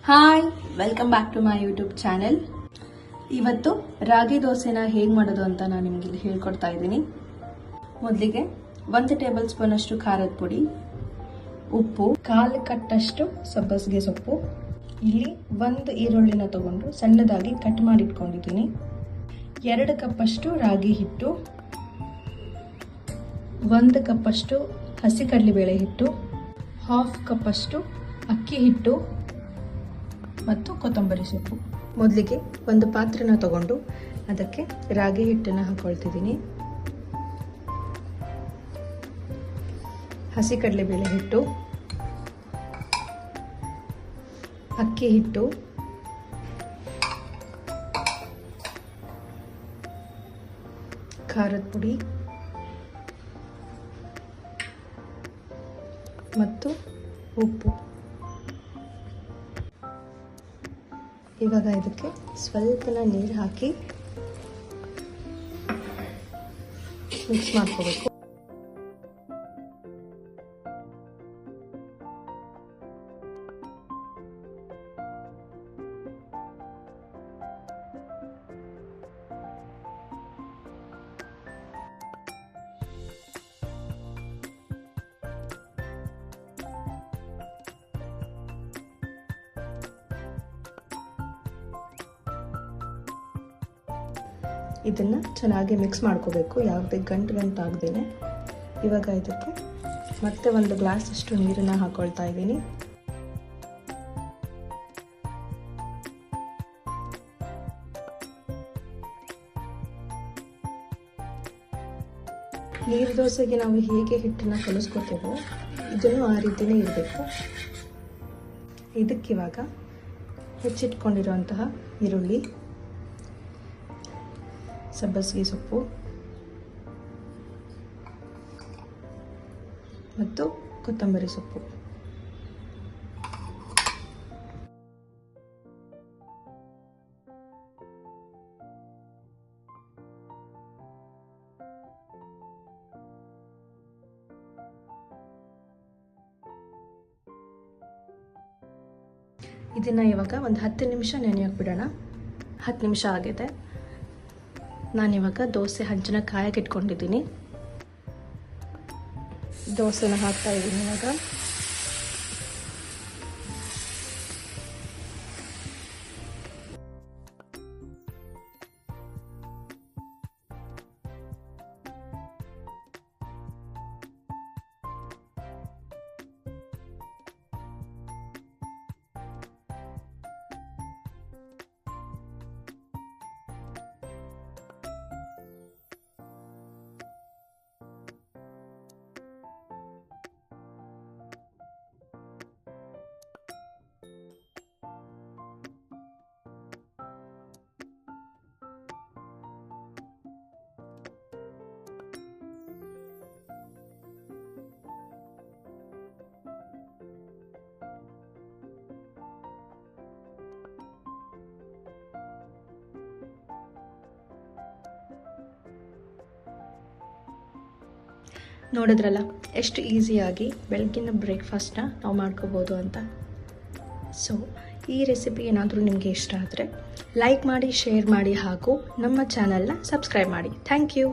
Hi, welcome back to my YouTube channel. ಇವತ್ತು ರಾಗಿ ದೋಸೆನ ಹೇಗೆ ಮಾಡೋದು ಅಂತ ನಾನು ನಿಮಗೆ ಇಲ್ಲಿ ಹೇಳ್ಕೊಡ್ತಾ ಇದ್ದೀನಿ. ಮೊದಲಿಗೆ 1 ಟೇಬಲ್ ಸ್ಪೂನ್ ಅಷ್ಟು ಖಾರದ ಪುಡಿ, ಉಪ್ಪು, 1/4 ಕಟ್ಟಷ್ಟು ಸಬ್ಬಸಿಗೆ ಸೊಪ್ಪು, ಇಲ್ಲಿ 1 ಈರುಳ್ಳಿನ ತಗೊಂಡು ಸಣ್ಣದಾಗಿ ಕಟ್ ಮಾಡಿ ಇಟ್ಕೊಂಡಿದ್ದೀನಿ, 2 ಕಪ್ಪಷ್ಟು ರಾಗಿ ಹಿಟ್ಟು, 1 ಕಪ್ಪಷ್ಟು ಹಸಿ ಕಡಲೆಬೇಳೆ ಹಿಟ್ಟು, 1/2 ಕಪ್ಪಷ್ಟು ಅಕ್ಕಿ ಹಿಟ್ಟು ಮತ್ತು ಕೊತ್ತಂಬರಿ ಸೊಪ್ಪು. ಮೊದಲಿಗೆ ಒಂದು ಪಾತ್ರೆನ ತಗೊಂಡು ಅದಕ್ಕೆ ರಾಗಿ ಹಿಟ್ಟನ್ನು ಹಾಕೊಳ್ತಿದ್ದೀನಿ, ಹಸಿ ಕಡಲೆಬೇಳೆ ಹಿಟ್ಟು, ಅಕ್ಕಿ ಹಿಟ್ಟು, ಖಾರದ ಪುಡಿ ಮತ್ತು ಉಪ್ಪು. ಇವಾಗ ಇದಕ್ಕೆ ಸ್ವಲ್ಪ ನೀರು ಹಾಕಿ ಮಿಕ್ಸ್ ಮಾಡ್ಕೋಬೇಕು. ಇದನ್ನು ಚೆನ್ನಾಗಿ ಮಿಕ್ಸ್ ಮಾಡ್ಕೋಬೇಕು, ಯಾವುದೇ ಗಂಟು ಆಗದೇನೆ. ಇವಾಗ ಇದಕ್ಕೆ ಮತ್ತೆ 1 ಗ್ಲಾಸ್ ಅಷ್ಟು ನೀರನ್ನು ಹಾಕೊಳ್ತಾ ಇದ್ದೀನಿ. ನೀರು ದೋಸೆಗೆ ನಾವು ಹೇಗೆ ಹಿಟ್ಟನ್ನು ಕಲಿಸ್ಕೊತೇವೋ ಇದನ್ನು ಆ ರೀತಿಯೇ ಇರಬೇಕು. ಇದಕ್ಕಿವಾಗ ಹೆಚ್ಚಿಟ್ಕೊಂಡಿರುವಂತಹ ಈರುಳ್ಳಿ, ಸಬ್ಬಸಿಗೆ ಸೊಪ್ಪು ಮತ್ತು ಕೊತ್ತಂಬರಿ ಸೊಪ್ಪು ಇದನ್ನ ಇವಾಗ ಒಂದು 10 ನಿಮಿಷ ನೆನೆಯೋಕೆ ಬಿಡೋಣ. 10 ನಿಮಿಷ ಆಗಿದೆ. ನಾನಿವಾಗ ದೋಸೆ ಹಂಚನ ಕಾಯಕ್ಕೆ ಇಟ್ಕೊಂಡಿದ್ದೀನಿ. ದೋಸೆನ ಹಾಕ್ತಾ ಇದ್ದೀನಿ ಇವಾಗ. ನೋಡಿದ್ರಲ್ಲ ಎಷ್ಟು ಈಸಿಯಾಗಿ ಬೆಳಗಿನ ಬ್ರೇಕ್ಫಾಸ್ಟ್ನ ನಾವು ಮಾಡ್ಕೋಬೋದು ಅಂತ. ಸೊ ಈ ರೆಸಿಪಿ ಏನಾದರೂ ನಿಮಗೆ ಇಷ್ಟ ಆದರೆ ಲೈಕ್ ಮಾಡಿ, ಶೇರ್ ಮಾಡಿ ಹಾಗೂ ನಮ್ಮ ಚಾನಲ್ನ ಸಬ್ಸ್ಕ್ರೈಬ್ ಮಾಡಿ. Thank you.